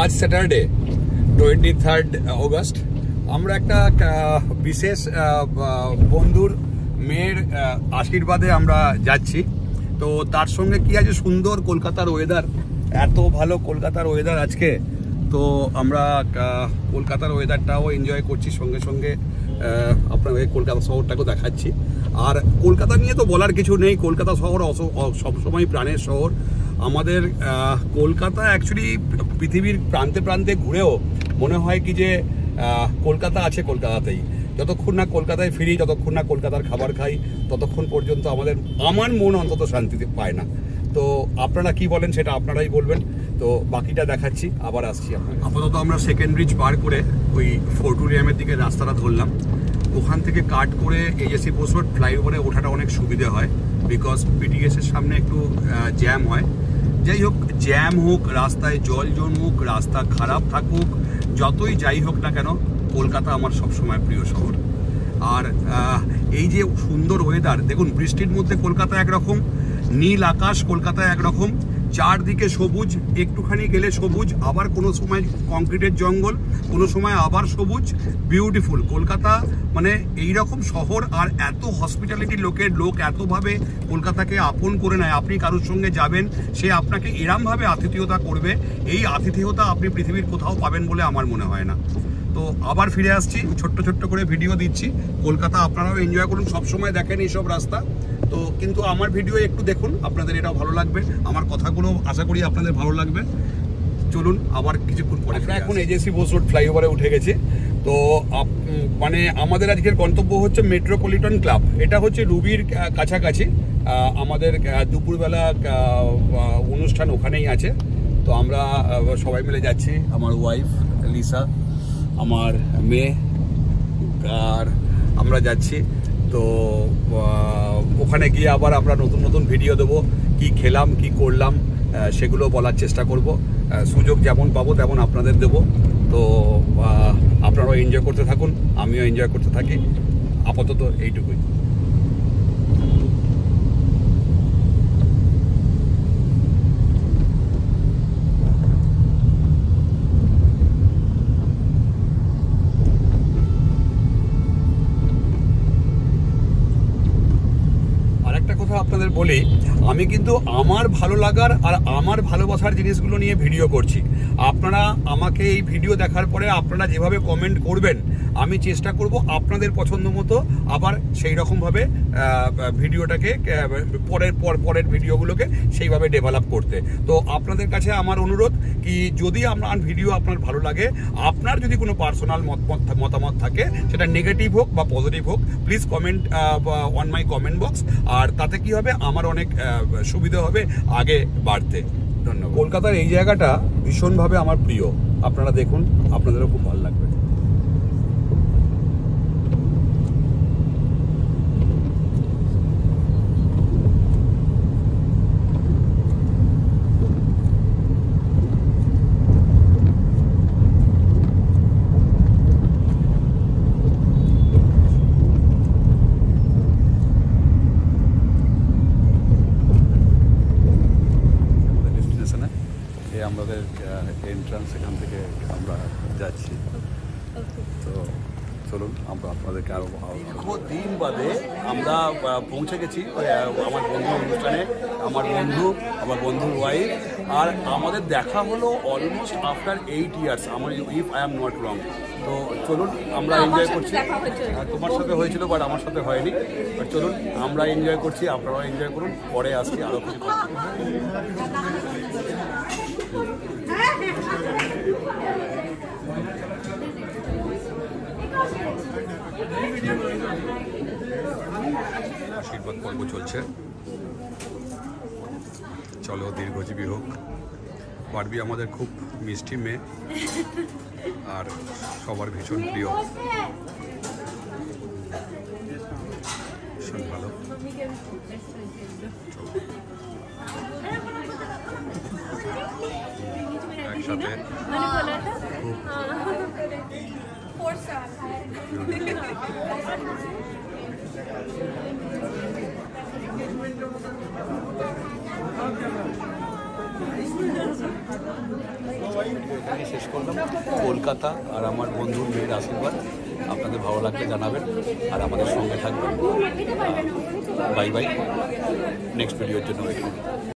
আজ Saturday 23 August. আমরা একটা বিশেষ বন্ধুর মেয়ের আশীর্বাদে আমরা যাচ্ছি। তো তার সঙ্গে কি আছে, সুন্দর কলকাতার ওয়েদার, এত ভালো কলকাতার ওয়েদার আজকে। তো আমরা কলকাতার ওয়েদারটাও এনজয় করছি, সঙ্গে সঙ্গে আপনার কলকাতা শহরটাকেও দেখাচ্ছি। আর কলকাতা নিয়ে তো বলার কিছু নেই, কলকাতা শহর সবসময় প্রাণের শহর আমাদের। কলকাতা অ্যাকচুয়ালি পৃথিবীর প্রান্তে প্রান্তে ঘুরেও মনে হয় কি যে কলকাতা আছে কলকাতাতেই। যতক্ষণ না কলকাতায় ফিরি, যতক্ষণ না কলকাতার খাবার খাই, ততক্ষণ পর্যন্ত আমার মন অন্তত শান্তি পায় না। তো আপনারা কি বলেন সেটা আপনারাই বলবেন। তো বাকিটা দেখাচ্ছি, আবার আসছি আপনার। আপাতত আমরা সেকেন্ড ব্রিজ পার করে ওই ফোর্টুরিয়ামের দিকে রাস্তাটা ধরলাম। ওখান থেকে কাট করে এজেসি বোস রোড ফ্লাইওভারে ওঠাটা অনেক সুবিধা হয়, বিকজ পিটিএসের সামনে একটু জ্যাম হয়। যাই হোক, জ্যাম হোক, রাস্তায় জল জমুক, রাস্তা খারাপ থাকুক, যতই যাই হোক না কেন, কলকাতা আমার সবসময় প্রিয় শহর। আর এই যে সুন্দর ওয়েদার দেখুন, বৃষ্টির মধ্যে কলকাতা একরকম, নীল আকাশ কলকাতা একরকম, চারদিকে সবুজ, একটুখানি গেলে সবুজ, আবার কোনো সময় কংক্রিটের জঙ্গল, কোনো সময় আবার সবুজ, বিউটিফুল কলকাতা। মানে এইরকম শহর, আর এত হসপিটালিটি, লোক এতভাবে কলকাতাকে আপন করে নেয়। আপনি কারোর সঙ্গে যাবেন, সে আপনাকে এরমভাবে আতিথেয়তা করবে, এই আতিথেয়তা আপনি পৃথিবীর কোথাও পাবেন বলে আমার মনে হয় না। তো আবার ফিরে আসছি, ছোট্ট ছোট্ট করে ভিডিও দিচ্ছি। কলকাতা আপনারাও এনজয় করুন, সবসময় দেখেন এইসব রাস্তা। তো কিন্তু আমার ভিডিও একটু দেখুন, আপনাদের এটাও ভালো লাগবে, আমার কথাগুলো আশা করি আপনাদের ভালো লাগবে। চলুন আবার কিছুক্ষণ পরে। আমরা এখন এজেসি বোস রোড ফ্লাইওভারে উঠে গেছি। তো মানে আমাদের আজকের গন্তব্য হচ্ছে মেট্রোপলিটন ক্লাব। এটা হচ্ছে রুবির কাছাকাছি। আমাদের দুপুরবেলা অনুষ্ঠান ওখানেই আছে। তো আমরা সবাই মিলে যাচ্ছি, আমার ওয়াইফ লিসা, আমার মেয়ে, আর আমরা যাচ্ছি। তো ওখানে গিয়ে আবার আমরা নতুন নতুন ভিডিও দেবো, কি খেলাম কি করলাম সেগুলো বলার চেষ্টা করব। সুযোগ যেমন পাবো তেমন আপনাদের দেবো। তো আপনারাও এনজয় করতে থাকুন, আমিও এনজয় করতে থাকি। আপাতত এইটুকুই। আপনাদের বলি, আমি কিন্তু আমার ভালো লাগার আর আমার ভালোবাসার জিনিসগুলো নিয়ে ভিডিও করছি। আপনারা আমাকে এই ভিডিও দেখার পরে আপনারা যেভাবে কমেন্ট করবেন, আমি চেষ্টা করব আপনাদের পছন্দ মতো আবার সেই রকমভাবে ভিডিওটাকে পরের ভিডিওগুলোকে সেইভাবে ডেভেলপ করতে। তো আপনাদের কাছে আমার অনুরোধ কি, যদি আমার ভিডিও আপনার ভালো লাগে, আপনার যদি কোনো পার্সোনাল মতামত থাকে, সেটা নেগেটিভ হোক বা পজিটিভ হোক, please comment on my comment box. আর তাতে কি হবে, আমার অনেক সুবিধা হবে আগে বাড়তে। ধন্যবাদ। কলকাতার এই জায়গাটা ভীষণভাবে আমার প্রিয়, আপনারা দেখুন, আপনাদেরও খুব ভালো লাগবে। আমাদের এন্ট্রান্স, এখান থেকে আমরা যাচ্ছি। তো চলুন আমরা আপনাদেরকে আরও দীর্ঘদিন বাদে আমরা পৌঁছে গেছি আমার বন্ধুর অনুষ্ঠানে। আমার বন্ধুর ওয়াইফ আর আমাদের দেখা হলো অলমোস্ট আফটার 8 years, আমার if I am not wrong. তো চলুন আমরা এনজয় করছি। তোমার সাথে হয়েছিল, বাট আমার সাথে হয়নি। বাট চলুন আমরা এনজয় করছি, আপনারাও এনজয় করুন। পরে আসছি আরও কিছু। আশীর্বাদ পর্ব চলছে, চলো দীর্ঘজীবী হোক। বারবি আমাদের খুব মিষ্টি মেয়ে আর সবার ভীষণ প্রিয়, ভীষণ ভালো। একসাথে খুব এখানে শেষ করলাম। কলকাতা আর আমার বন্ধুর মেয়ের আশীর্বাদ। আপনাদের ভালো লাগলে জানাবেন আর আমাদের সঙ্গে থাকবেন। বাই বাই, নেক্সট ভিডিওর জন্য ওয়েট করুন।